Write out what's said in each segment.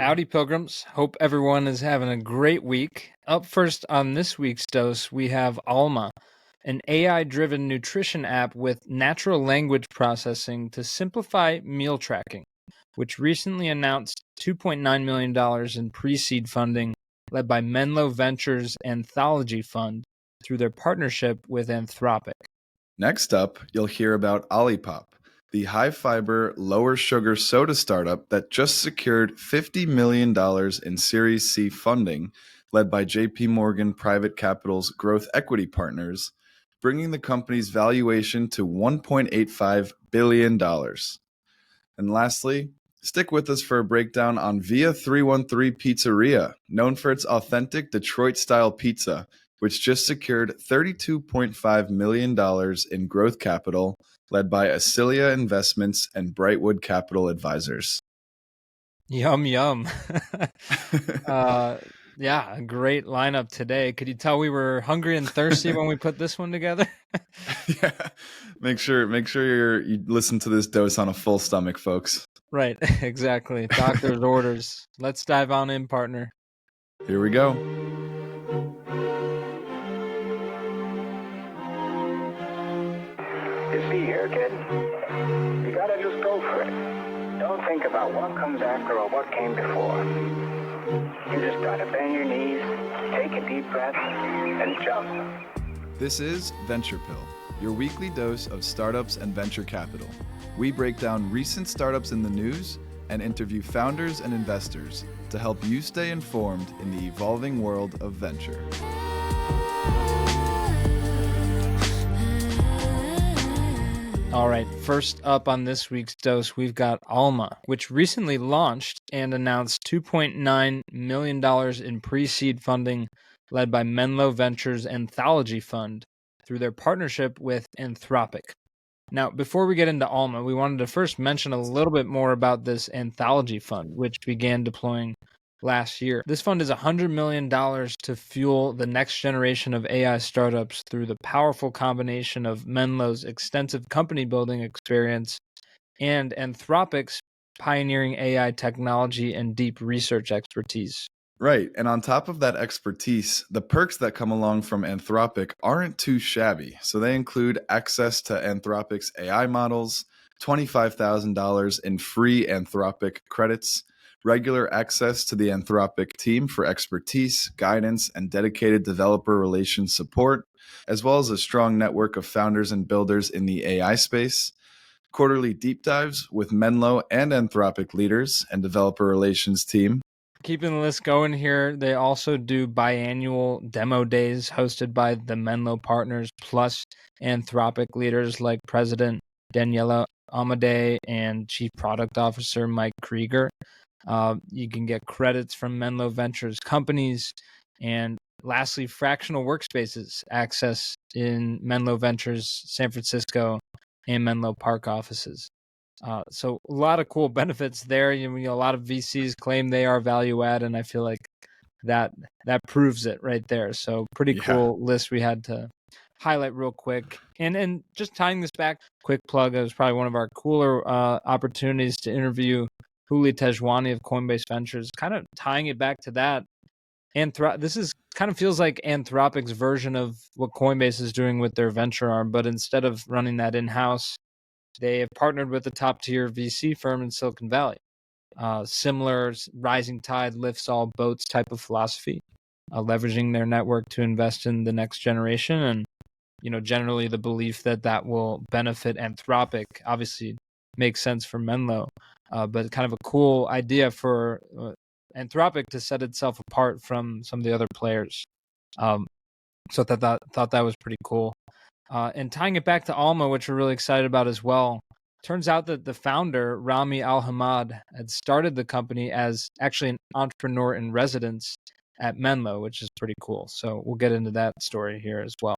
Howdy, pilgrims. Hope everyone is having a great week. Up first on this week's dose, we have Alma, an AI driven nutrition app with natural language processing to simplify meal tracking, which recently announced $2.9 million in pre seed funding led by Menlo Ventures Anthology Fund through their partnership with Anthropic. Next up, you'll hear about Olipop, the high-fiber, lower-sugar soda startup that just secured $50 million in Series C funding, led by JP Morgan Private Capital's growth equity partners, bringing the company's valuation to $1.85 billion. And lastly, stick with us for a breakdown on Via 313 Pizzeria, known for its authentic Detroit-style pizza, which just secured $32.5 million in growth capital, led by Acilia Investments and Brightwood Capital Advisors. Yum, yum. Yeah, a great lineup today. Could you tell we were hungry and thirsty when we put this one together? Yeah, make sure you listen to this dose on a full stomach, folks. Right, exactly. Doctor's orders. Let's dive on in, partner. Here we go. You see here, kid? You gotta just go for it. Don't think about what comes after or what came before. You just gotta bend your knees, take a deep breath, and jump. This is Venture Pill, your weekly dose of startups and venture capital. We break down recent startups in the news and interview founders and investors to help you stay informed in the evolving world of venture. All right, first up on this week's dose, we've got Alma, which recently launched and announced $2.9 million in pre-seed funding led by Menlo Ventures Anthology Fund through their partnership with Anthropic. Now, before we get into Alma, we wanted to first mention a little bit more about this Anthology Fund, which began deploying last year. This fund is $100 million to fuel the next generation of AI startups through the powerful combination of Menlo's extensive company building experience and Anthropic's pioneering AI technology and deep research expertise. Right, and on top of that expertise, the perks that come along from Anthropic aren't too shabby. So they include access to Anthropic's AI models, $25,000 in free Anthropic credits, regular access to the Anthropic team for expertise, guidance, and dedicated developer relations support, as well as a strong network of founders and builders in the AI space, quarterly deep dives with Menlo and Anthropic leaders and developer relations team. Keeping the list going here, they also do biannual demo days hosted by the Menlo partners plus Anthropic leaders like President Daniela Amadei and Chief Product Officer Mike Krieger. You can get credits from Menlo Ventures companies. And lastly, fractional workspaces access in Menlo Ventures San Francisco and Menlo Park offices. So a lot of cool benefits there. A lot of VCs claim they are value add, and I feel like that proves it right there. So pretty cool list we had to highlight real quick. And just tying this back, quick plug, it was probably one of our cooler opportunities to interview Huli Tejwani of Coinbase Ventures, kind of tying it back to that. This is kind of feels like Anthropic's version of what Coinbase is doing with their venture arm, but instead of running that in-house, they have partnered with a top-tier VC firm in Silicon Valley. Similar rising tide lifts all boats type of philosophy, leveraging their network to invest in the next generation, and generally the belief that will benefit Anthropic obviously makes sense for Menlo, but kind of a cool idea for Anthropic to set itself apart from some of the other players. So thought that was pretty cool. And tying it back to Alma, which we're really excited about as well, turns out that the founder, Rami Al-Hamad, had started the company as actually an entrepreneur in residence at Menlo, which is pretty cool. So we'll get into that story here as well.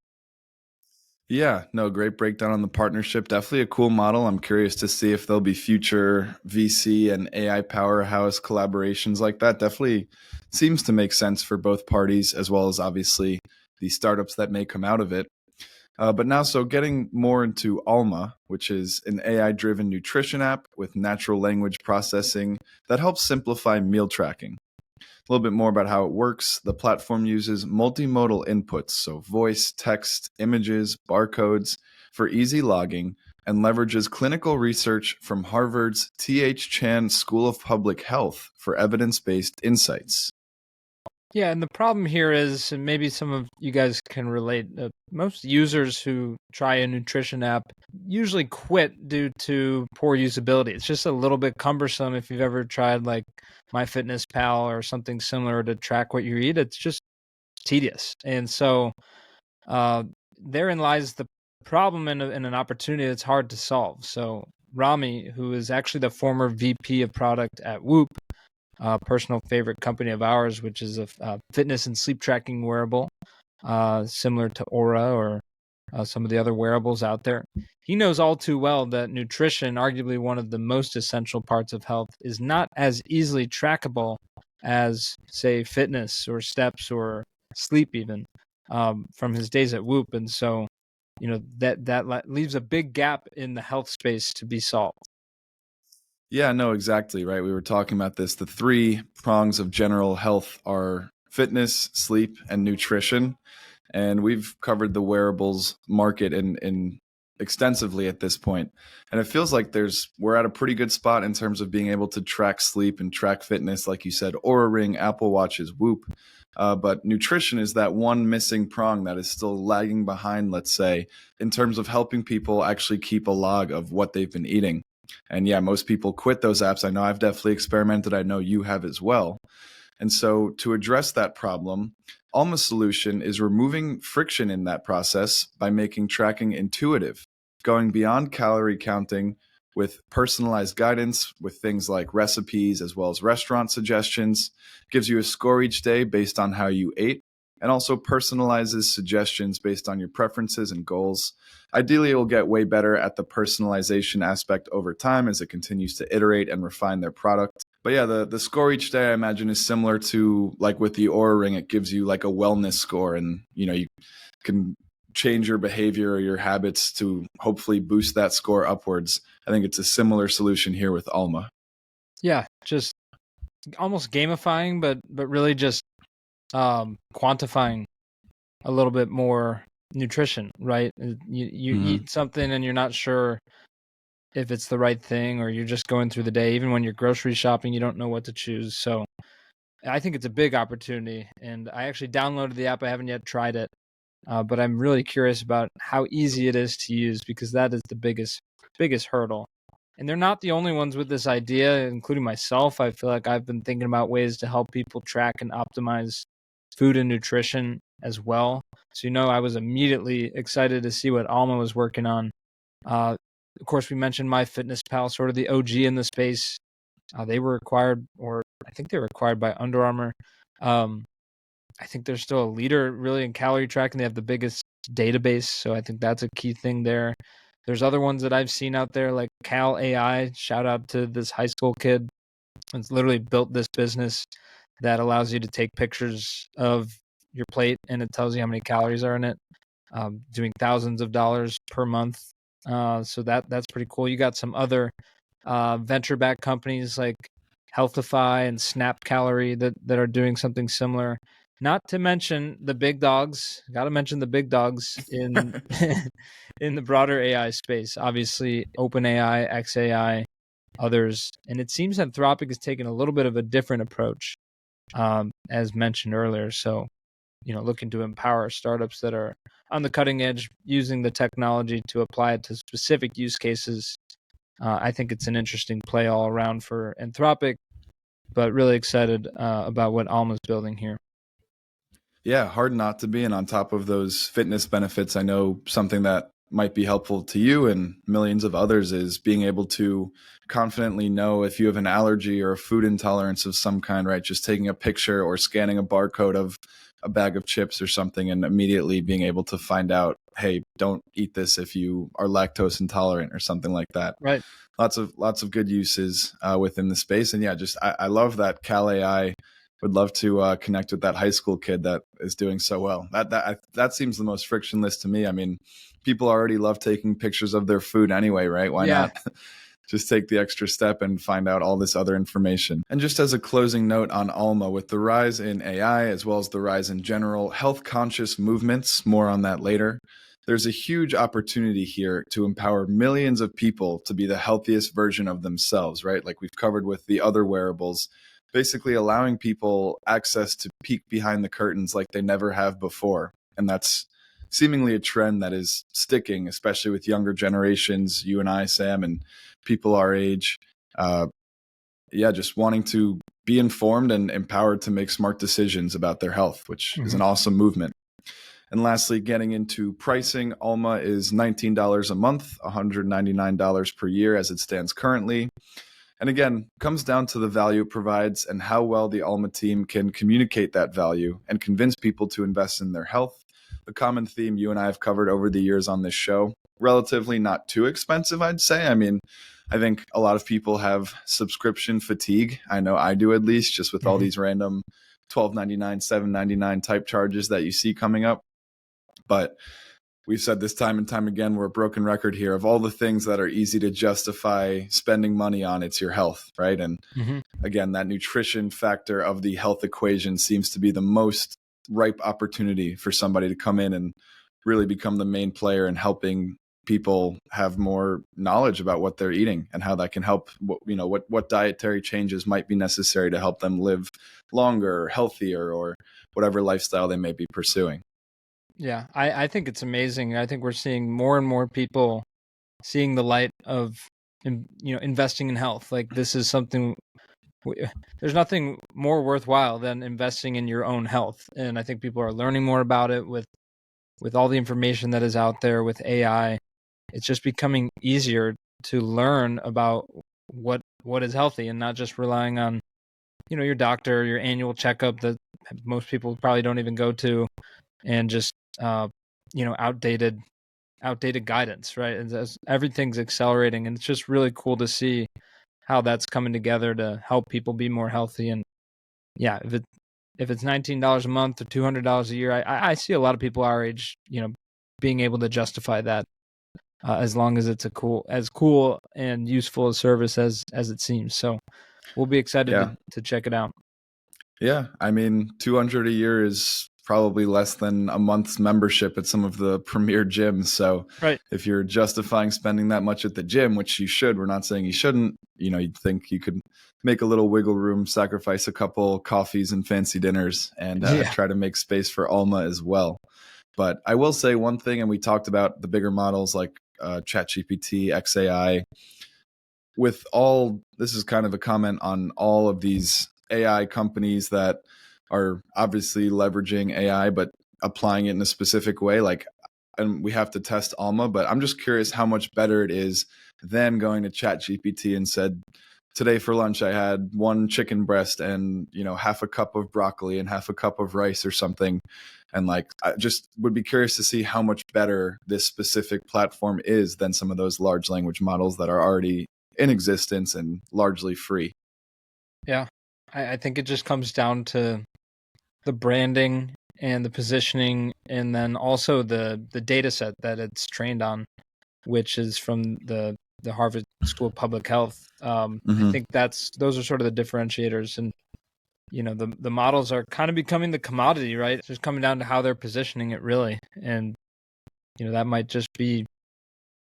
Yeah, no, great breakdown on the partnership. Definitely a cool model. I'm curious to see if there'll be future VC and AI powerhouse collaborations like that. Definitely seems to make sense for both parties, as well as obviously the startups that may come out of it. But now, so getting more into Alma, which is an AI-driven nutrition app with natural language processing that helps simplify meal tracking. A little bit more about how it works. The platform uses multimodal inputs, so voice, text, images, barcodes, for easy logging, and leverages clinical research from Harvard's T.H. Chan School of Public Health for evidence-based insights. Yeah, and the problem here is, and maybe some of you guys can relate, most users who try a nutrition app usually quit due to poor usability. It's just a little bit cumbersome. If you've ever tried like MyFitnessPal or something similar to track what you eat, it's just tedious. And so therein lies the problem and an opportunity that's hard to solve. So Rami, who is actually the former VP of product at Whoop, a personal favorite company of ours, which is a fitness and sleep tracking wearable, similar to Aura or some of the other wearables out there. He knows all too well that nutrition, arguably one of the most essential parts of health, is not as easily trackable as, say, fitness or steps or sleep even, from his days at Whoop. And so, that leaves a big gap in the health space to be solved. Yeah, no, exactly, right. We were talking about this. The three prongs of general health are fitness, sleep, and nutrition. And we've covered the wearables market in extensively at this point. And it feels like we're at a pretty good spot in terms of being able to track sleep and track fitness, like you said, Oura Ring, Apple Watches, Whoop. But nutrition is that one missing prong that is still lagging behind, let's say, in terms of helping people actually keep a log of what they've been eating. And yeah, most people quit those apps. I know I've definitely experimented. I know you have as well. And so to address that problem, Alma's solution is removing friction in that process by making tracking intuitive, going beyond calorie counting with personalized guidance with things like recipes as well as restaurant suggestions, gives you a score each day based on how you ate, and also personalizes suggestions based on your preferences and goals. Ideally, it will get way better at the personalization aspect over time as it continues to iterate and refine their product. But yeah, the score each day, I imagine, is similar to like with the Oura Ring. It gives you like a wellness score, and you can change your behavior or your habits to hopefully boost that score upwards. I think it's a similar solution here with Alma. Yeah, just almost gamifying, but really just quantifying a little bit more nutrition, right? You eat something and you're not sure if it's the right thing, or you're just going through the day. Even when you're grocery shopping, you don't know what to choose. So I think it's a big opportunity, and I actually downloaded the app. I haven't yet tried it, but I'm really curious about how easy it is to use, because that is the biggest hurdle. And they're not the only ones with this idea, including myself. I feel like I've been thinking about ways to help people track and optimize food and nutrition as well. So, I was immediately excited to see what Alma was working on. Of course, we mentioned MyFitnessPal, sort of the OG in the space. They were acquired, or I think they were acquired by Under Armour. I think they're still a leader really in calorie tracking. They have the biggest database, so I think that's a key thing there. There's other ones that I've seen out there like Cal AI. Shout out to this high school kid. It's literally built this business that allows you to take pictures of your plate, and it tells you how many calories are in it, doing thousands of dollars per month. So that's pretty cool. You got some other venture-backed companies like Healthify and Snap Calorie that are doing something similar. Not to mention the big dogs. Got to mention the big dogs in in the broader AI space. Obviously, OpenAI, XAI, others. And it seems Anthropic is taking a little bit of a different approach, as mentioned earlier. So, looking to empower startups that are on the cutting edge, using the technology to apply it to specific use cases. I think it's an interesting play all around for Anthropic, but really excited about what Alma's building here. Yeah, hard not to be. And on top of those fitness benefits, I know something that might be helpful to you and millions of others is being able to confidently know if you have an allergy or a food intolerance of some kind, right? Just taking a picture or scanning a barcode of a bag of chips or something and immediately being able to find out, hey, don't eat this if you are lactose intolerant or something like that. Right. Lots of good uses within the space. And yeah, I love that Cal AI would love to connect with that high school kid that is doing so well. That seems the most frictionless to me. I mean, people already love taking pictures of their food anyway, right? Why not just take the extra step and find out all this other information? And just as a closing note on Alma, with the rise in AI as well as the rise in general health conscious movements, more on that later, there's a huge opportunity here to empower millions of people to be the healthiest version of themselves, right? Like we've covered with the other wearables, basically allowing people access to peek behind the curtains like they never have before. And that's seemingly a trend that is sticking, especially with younger generations, you and I, Sam, and people our age. Just wanting to be informed and empowered to make smart decisions about their health, which is an awesome movement. And lastly, getting into pricing, Alma is $19 a month, $199 per year as it stands currently. And again, comes down to the value it provides and how well the Alma team can communicate that value and convince people to invest in their health. The common theme you and I have covered over the years on this show, relatively not too expensive, I'd say. I mean, I think a lot of people have subscription fatigue. I know I do, at least, just with all these random $12.99, $7.99 type charges that you see coming up. But we've said this time and time again, we're a broken record here. Of all the things that are easy to justify spending money on, it's your health, right? And again, that nutrition factor of the health equation seems to be the most ripe opportunity for somebody to come in and really become the main player in helping people have more knowledge about what they're eating and how that can help, what dietary changes might be necessary to help them live longer, healthier, or whatever lifestyle they may be pursuing. Yeah, I think it's amazing. I think we're seeing more and more people seeing the light of, investing in health. Like this is something, there's nothing more worthwhile than investing in your own health. And I think people are learning more about it with all the information that is out there with AI. It's just becoming easier to learn about what is healthy and not just relying on, your doctor, your annual checkup that most people probably don't even go to, and just outdated guidance, right? And as everything's accelerating, and it's just really cool to see how that's coming together to help people be more healthy. And yeah, if it's $19 a month or $200 a year, I see a lot of people our age, being able to justify that, as long as it's as cool and useful a service as it seems. So we'll be excited to check it out. Yeah, I mean, $200 a year is probably less than a month's membership at some of the premier gyms. So if you're justifying spending that much at the gym, which you should, we're not saying you shouldn't, you'd think you could make a little wiggle room, sacrifice a couple coffees and fancy dinners, and try to make space for Alma as well. But I will say one thing, and we talked about the bigger models like ChatGPT, XAI. This is kind of a comment on all of these AI companies that are obviously leveraging AI, but applying it in a specific way. And we have to test Alma, but I'm just curious how much better it is than going to ChatGPT and said, today for lunch, I had one chicken breast and, half a cup of broccoli and half a cup of rice or something. And I just would be curious to see how much better this specific platform is than some of those large language models that are already in existence and largely free. Yeah, I think it just comes down to the branding and the positioning, and then also the data set that it's trained on, which is from the Harvard School of Public Health. I think those are sort of the differentiators. And the models are kind of becoming the commodity, right? It's just coming down to how they're positioning it, really. And that might just be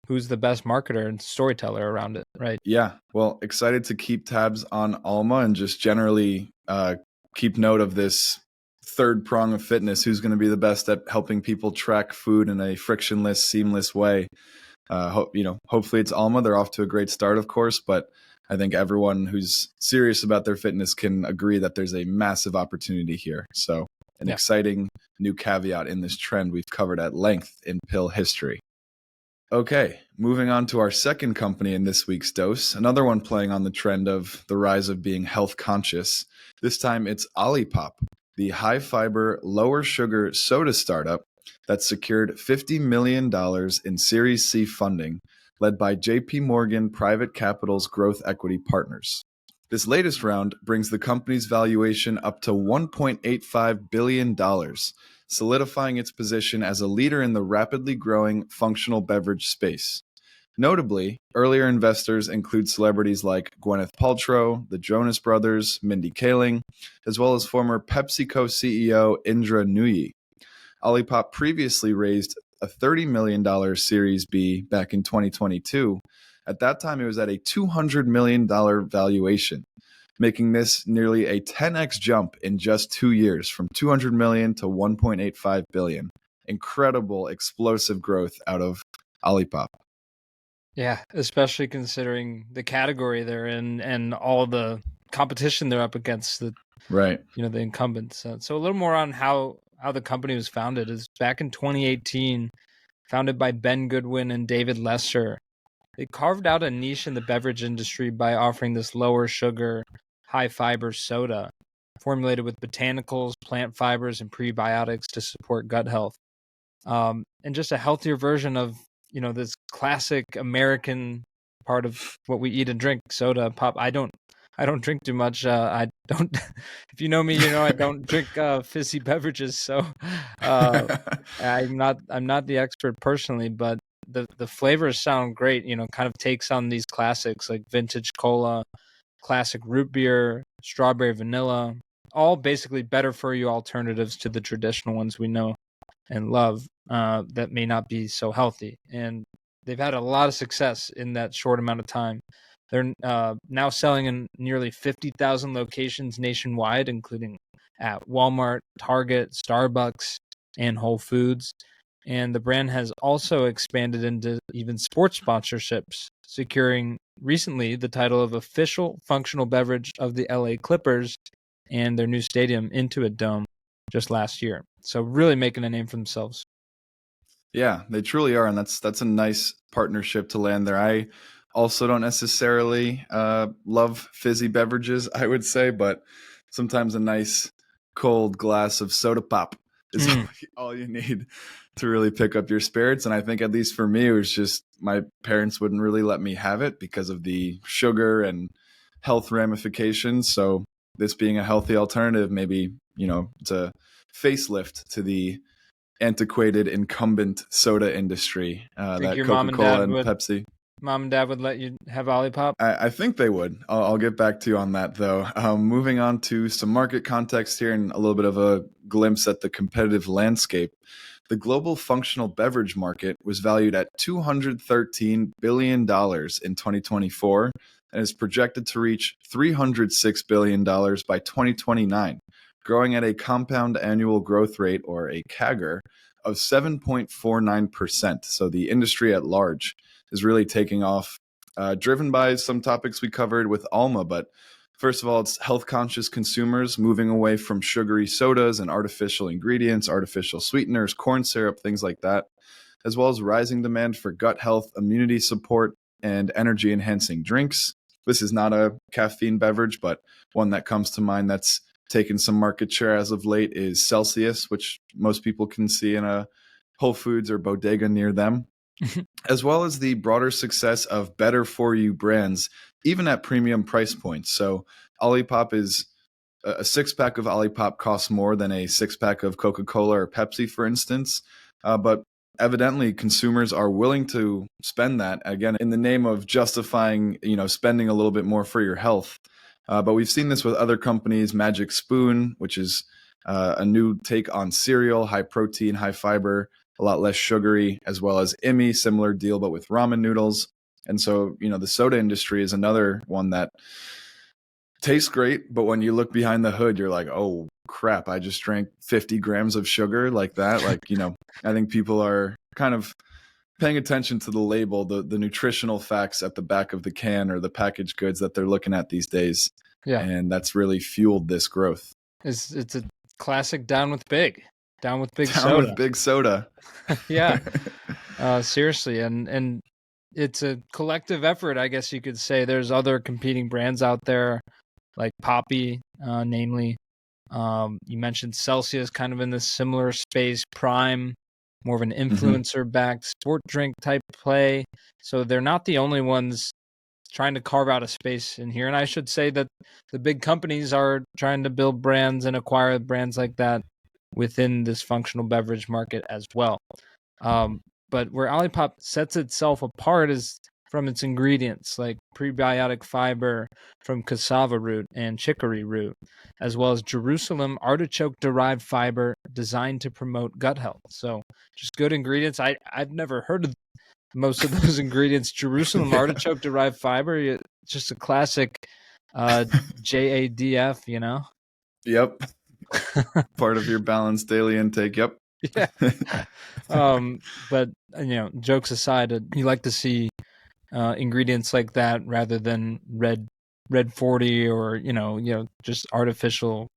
who's the best marketer and storyteller around it, right? Yeah, well, excited to keep tabs on Alma and just generally keep note of this third prong of fitness. Who's going to be the best at helping people track food in a frictionless, seamless way? Hopefully it's Alma. They're off to a great start, of course, but I think everyone who's serious about their fitness can agree that there's a massive opportunity here. So an exciting new caveat in this trend we've covered at length in pill history. Okay, moving on to our second company in this week's dose, another one playing on the trend of the rise of being health conscious. This time it's Olipop, the high fiber, lower sugar soda startup that secured $50 million in Series C funding, led by JP Morgan Private Capital's Growth Equity Partners. This latest round brings the company's valuation up to $1.85 billion, solidifying its position as a leader in the rapidly growing functional beverage space. Notably, earlier investors include celebrities like Gwyneth Paltrow, the Jonas Brothers, Mindy Kaling, as well as former PepsiCo CEO Indra Nooyi. Olipop previously raised a $30 million Series B back in 2022. At that time, it was at a $200 million valuation, making this nearly a 10x jump in just 2 years, from $200 million to $1.85 billion. Incredible, explosive growth out of Olipop. Yeah, especially considering the category they're in and all the competition they're up against, the Right. the incumbents. So a little more on how the company was founded is back in 2018, founded by Ben Goodwin and David Lesser. They carved out a niche in the beverage industry by offering this lower sugar, high fiber soda formulated with botanicals, plant fibers, and prebiotics to support gut health. And just a healthier version of this classic American part of what we eat and drink, soda, pop. I don't drink too much. I don't. If you know me, I don't drink fizzy beverages. So I'm not the expert personally, but the flavors sound great. Kind of takes on these classics like vintage cola, classic root beer, strawberry vanilla, all basically better for you alternatives to the traditional ones we know and love that may not be so healthy. And they've had a lot of success in that short amount of time. They're now selling in nearly 50,000 locations nationwide, including at Walmart, Target, Starbucks, and Whole Foods. And the brand has also expanded into even sports sponsorships, securing recently the title of official functional beverage of the LA Clippers and their new stadium, Intuit Dome, just last year. So really making a name for themselves. Yeah, they truly are, and that's a nice partnership to land there. I also don't necessarily love fizzy beverages, I would say, but sometimes a nice cold glass of soda pop is all you need to really pick up your spirits. And I think, at least for me, it was just my parents wouldn't really let me have it because of the sugar and health ramifications. So this being a healthy alternative, maybe, it's a facelift to the antiquated incumbent soda industry that Coca-Cola and Pepsi. Mom and dad would let you have Olipop? I think they would. I'll get back to you on that, though. Moving on to some market context here and a little bit of a glimpse at the competitive landscape. The global functional beverage market was valued at $213 billion in 2024 and is projected to reach $306 billion by 2029, growing at a compound annual growth rate, or a CAGR, of 7.49%. So the industry at large is really taking off, driven by some topics we covered with Alma. But first of all, it's health-conscious consumers moving away from sugary sodas and artificial ingredients, artificial sweeteners, corn syrup, things like that, as well as rising demand for gut health, immunity support, and energy-enhancing drinks. This is not a caffeine beverage, but one that comes to mind that's taken some market share as of late is Celsius, which most people can see in a Whole Foods or bodega near them, as well as the broader success of better for you brands, even at premium price points. So Olipop is a 6-pack of Olipop costs more than a 6-pack of Coca-Cola or Pepsi, for instance. But evidently consumers are willing to spend that, again, in the name of justifying, spending a little bit more for your health. But we've seen this with other companies, Magic Spoon, which is a new take on cereal, high protein, high fiber, a lot less sugary, as well as Immi, similar deal, but with ramen noodles. And so, the soda industry is another one that tastes great, but when you look behind the hood, you're like, oh crap, I just drank 50 grams of sugar like that. I think people are kind of paying attention to the label, the nutritional facts at the back of the can or the packaged goods that they're looking at these days. Yeah. And that's really fueled this growth. It's a classic down with big Down soda. with big soda. Yeah. Seriously. And it's a collective effort, I guess you could say. There's other competing brands out there like Poppy, namely. You mentioned Celsius, kind of in this similar space. Prime, more of an influencer-backed sport drink type play. So they're not the only ones trying to carve out a space in here. And I should say that the big companies are trying to build brands and acquire brands like that within this functional beverage market as well. But where Olipop sets itself apart is from its ingredients, like prebiotic fiber from cassava root and chicory root, as well as Jerusalem artichoke-derived fiber designed to promote gut health. So just good ingredients. I've never heard of most of those ingredients. Jerusalem artichoke-derived fiber, just a classic JADF, you know? Yep. Part of your balanced daily intake. Yep. Yeah. But jokes aside, you like to see ingredients like that rather than red 40 or just artificial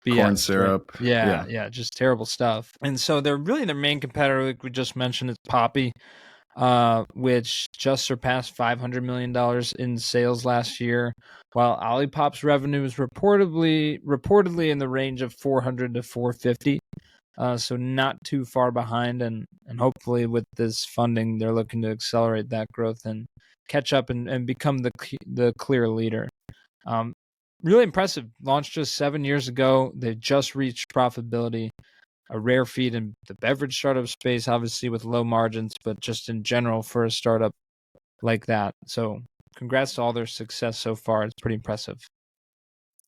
BS, corn syrup. right? Yeah, just terrible stuff. And so their main competitor, like we just mentioned, is Poppi, which just surpassed $500 million in sales last year, while Olipop's revenue is reportedly in the range of 400 to 450. So not too far behind, and hopefully with this funding, they're looking to accelerate that growth and catch up and become the clear leader. Really impressive. Launched just 7 years ago. They just reached profitability. A rare feat in the beverage startup space, obviously with low margins, but just in general for a startup like that. So congrats to all their success so far. It's pretty impressive.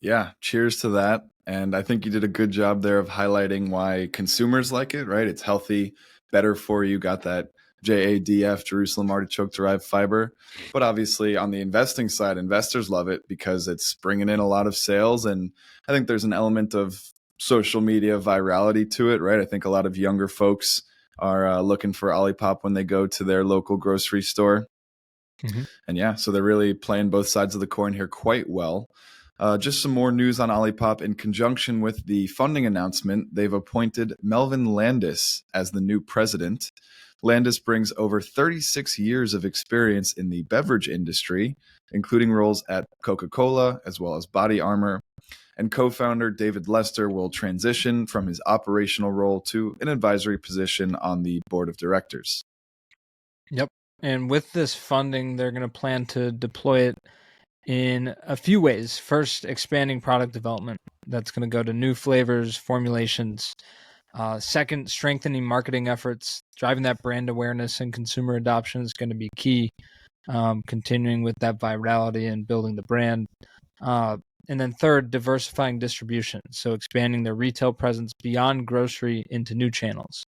Yeah, cheers to that. And I think you did a good job there of highlighting why consumers like it, right? It's healthy, better for you, got that JADF, Jerusalem artichoke derived fiber. But obviously, on the investing side, investors love it because it's bringing in a lot of sales. And I think there's an element of social media virality to it, right? I think a lot of younger folks are looking for Olipop when they go to their local grocery store. Mm-hmm. And yeah, so they're really playing both sides of the coin here quite well. Just some more news on Olipop. In conjunction with the funding announcement, they've appointed Melvin Landis as the new president. Landis brings over 36 years of experience in the beverage industry, including roles at Coca-Cola as well as Body Armor. And co-founder David Lester will transition from his operational role to an advisory position on the board of directors. Yep. And with this funding, they're going to plan to deploy it in a few ways. First, expanding product development. That's going to go to new flavors, formulations. Second, strengthening marketing efforts. Driving that brand awareness and consumer adoption is going to be key. Continuing with that virality and building the brand. And then third, diversifying distribution. So expanding their retail presence beyond grocery into new channels.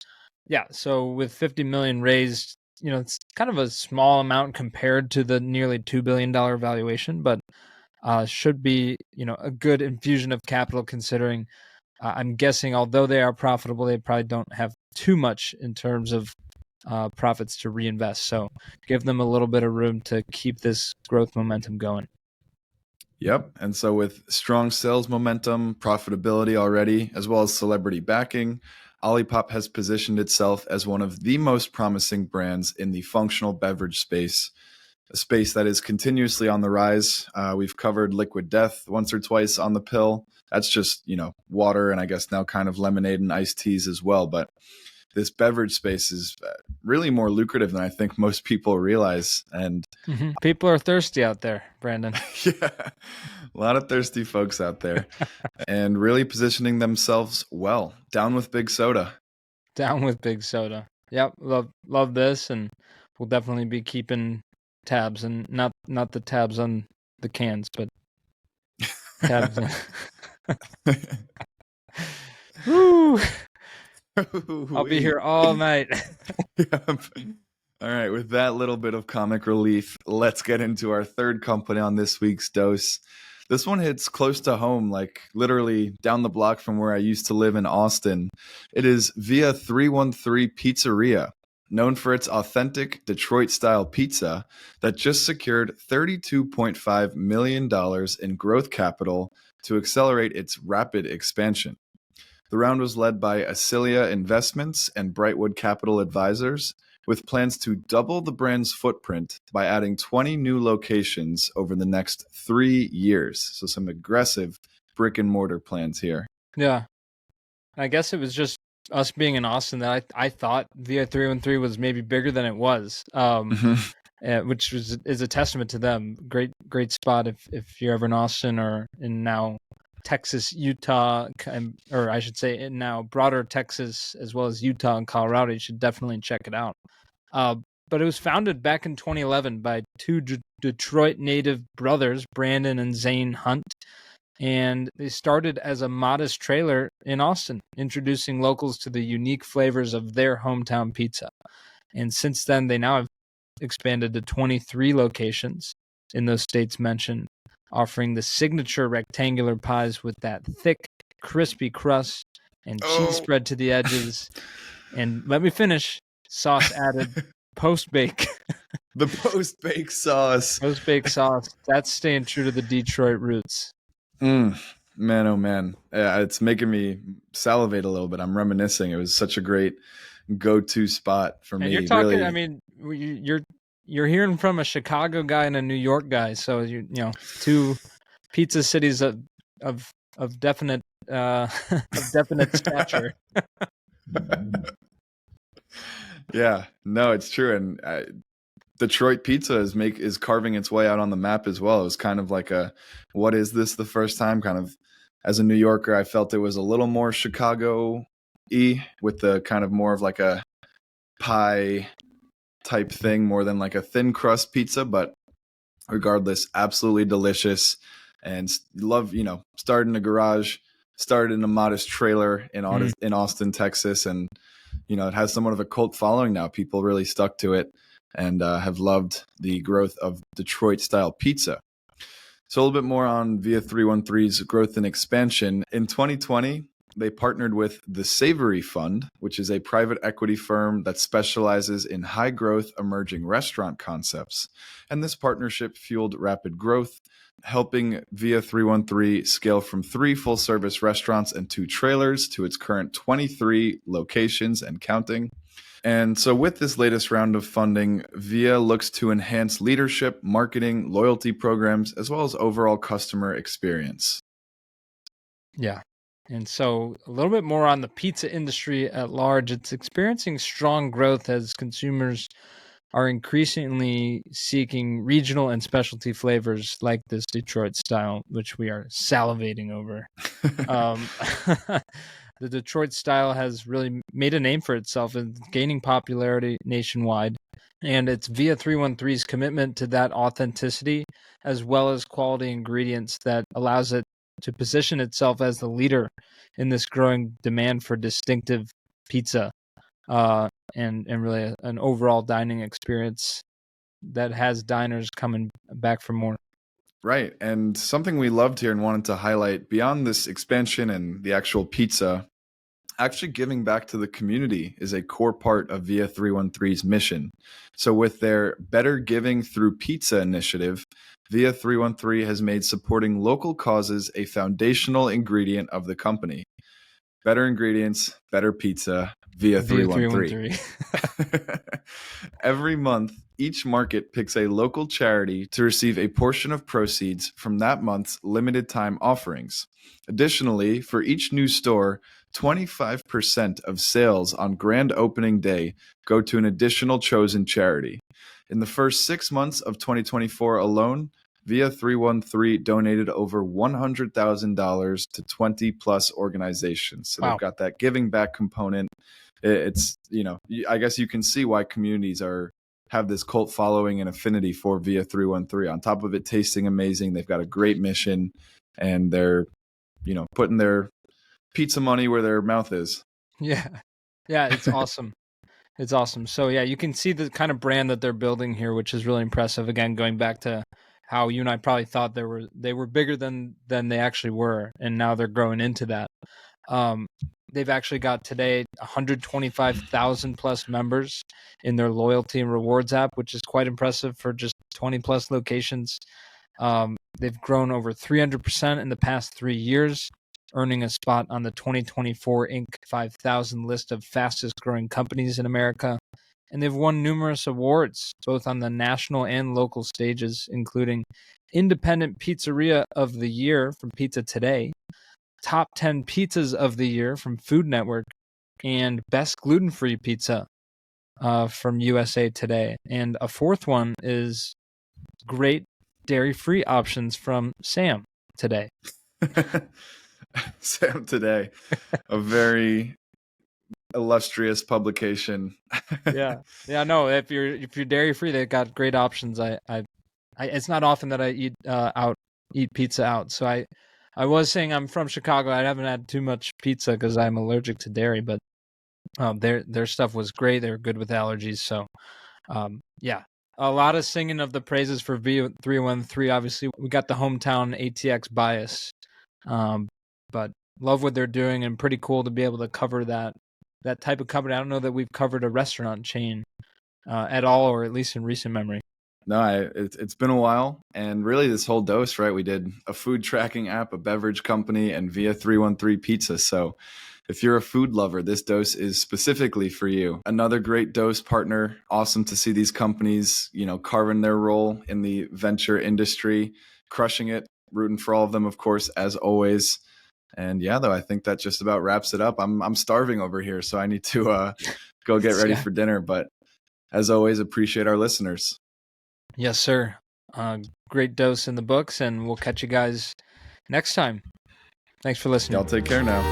Yeah, so with 50 million raised, it's kind of a small amount compared to the nearly $2 billion valuation, but should be, a good infusion of capital considering I'm guessing although they are profitable, they probably don't have too much in terms of profits to reinvest. So give them a little bit of room to keep this growth momentum going. Yep. And so with strong sales momentum, profitability already, as well as celebrity backing, Olipop has positioned itself as one of the most promising brands in the functional beverage space, a space that is continuously on the rise. We've covered Liquid Death once or twice on the pill. That's just, water and I guess now kind of lemonade and iced teas as well. But this beverage space is really more lucrative than I think most people realize. And people are thirsty out there, Brandon. Yeah, a lot of thirsty folks out there and really positioning themselves well. Down with big soda. Down with big soda. Yep. Love this. And we'll definitely be keeping tabs, and not the tabs on the cans, but tabs. Woo! I'll be here all night. Yep. All right, with that little bit of comic relief, let's get into our third company on this week's dose. This one hits close to home, like literally down the block from where I used to live in Austin. It is E148 Pizzeria, known for its authentic Detroit-style pizza that just secured $32.5 million in growth capital to accelerate its rapid expansion. The round was led by Acilia Investments and Brightwood Capital Advisors, with plans to double the brand's footprint by adding 20 new locations over the next 3 years. So some aggressive brick and mortar plans here. Yeah. I guess it was just us being in Austin that I thought VIA 313 was maybe bigger than it was. which is a testament to them. Great spot if you're ever in Austin or in now Texas, Utah, or I should say in now broader Texas as well as Utah and Colorado. You should definitely check it out. But it was founded back in 2011 by two Detroit native brothers, Brandon and Zane Hunt. And they started as a modest trailer in Austin, introducing locals to the unique flavors of their hometown pizza. And since then, they now have expanded to 23 locations in those states mentioned, offering the signature rectangular pies with that thick, crispy crust and cheese spread to the edges. And let me finish, sauce added post-bake. The post-bake sauce. Post-bake sauce. That's staying true to the Detroit roots. Man, oh man. It's making me salivate a little bit. I'm reminiscing. It was such a great go-to spot for me. You're talking, really. I mean, you're hearing from a Chicago guy and a New York guy. So, you know, two pizza cities of definite stature. Yeah, no, it's true. And Detroit pizza is carving its way out on the map as well. It was kind of like what is this the first time? Kind of as a New Yorker, I felt it was a little more Chicago-y with the kind of more of like a pie type thing more than like a thin crust pizza. But regardless, absolutely delicious. And love, started in a garage, started in a modest trailer in Austin, Texas. And, it has somewhat of a cult following now. People really stuck to it and have loved the growth of Detroit-style pizza. So a little bit more on Via 313's growth and expansion. In 2020, they partnered with the Savory Fund, which is a private equity firm that specializes in high-growth emerging restaurant concepts. And this partnership fueled rapid growth, helping Via 313 scale from 3 full-service restaurants and 2 trailers to its current 23 locations and counting. And so with this latest round of funding, Via looks to enhance leadership, marketing, loyalty programs, as well as overall customer experience. Yeah. And so a little bit more on the pizza industry at large. It's experiencing strong growth as consumers are increasingly seeking regional and specialty flavors like this Detroit style, which we are salivating over. The Detroit style has really made a name for itself and gaining popularity nationwide. And it's Via 313's commitment to that authenticity, as well as quality ingredients, that allows it to position itself as the leader in this growing demand for distinctive pizza, and really an overall dining experience that has diners coming back for more. Right. And something we loved here and wanted to highlight beyond this expansion and the actual pizza, actually giving back to the community is a core part of Via 313's mission. So with their Better Giving Through Pizza initiative, Via 313 has made supporting local causes a foundational ingredient of the company. Better ingredients, better pizza, Via 313. Every month, each market picks a local charity to receive a portion of proceeds from that month's limited time offerings. Additionally, for each new store, 25% of sales on grand opening day go to an additional chosen charity. In the first 6 months of 2024 alone, Via 313 donated over $100,000 to 20 plus organizations. So They've got that giving back component. It's, I guess you can see why communities have this cult following and affinity for Via 313. On top of it tasting amazing, they've got a great mission, and they're, putting their pizza money where their mouth is. Yeah, it's awesome. It's awesome. So yeah, you can see the kind of brand that they're building here, which is really impressive. Again, going back to how you and I probably thought they were bigger than they actually were, and now they're growing into that. They've actually got today 125,000 plus members in their loyalty and rewards app, which is quite impressive for just 20 plus locations. They've grown over 300% in the past 3 years, earning a spot on the 2024 Inc. 5000 list of fastest growing companies in America. And they've won numerous awards, both on the national and local stages, including Independent Pizzeria of the Year from Pizza Today, Top 10 Pizzas of the Year from Food Network, and Best Gluten-Free Pizza from USA Today. And a fourth one is great dairy-free options from Sam Today. Sam Today, a very illustrious publication. Yeah. No. If you're dairy-free, they've got great options. It's not often that I eat pizza out. So I was saying I'm from Chicago. I haven't had too much pizza because I'm allergic to dairy, but their stuff was great. They were good with allergies. So yeah, a lot of singing of the praises for V313. Obviously, we got the hometown ATX bias, but love what they're doing, and pretty cool to be able to cover that type of company. I don't know that we've covered a restaurant chain at all, or at least in recent memory. No, it's been a while, and really this whole dose, right? We did a food tracking app, a beverage company, and via 313 Pizza. So if you're a food lover, this dose is specifically for you. Another great dose partner. Awesome to see these companies, carving their role in the venture industry, crushing it, rooting for all of them, of course, as always. And yeah, though, I think that just about wraps it up. I'm starving over here, so I need to go get ready for dinner. But as always, appreciate our listeners. Yes, sir. Great dose in the books, and we'll catch you guys next time. Thanks for listening. Y'all take care now.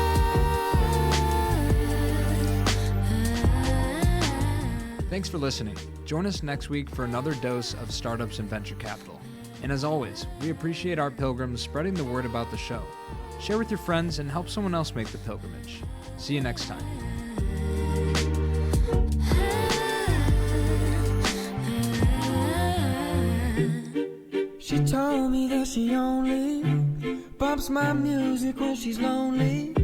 Thanks for listening. Join us next week for another dose of startups and venture capital. And as always, we appreciate our pilgrims spreading the word about the show. Share with your friends and help someone else make the pilgrimage. See you next time. She told me that she only bumps my music when she's lonely.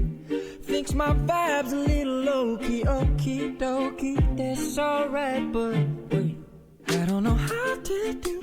Thinks my vibe's a little low-key, okie dokie, that's alright, but wait, I don't know how to do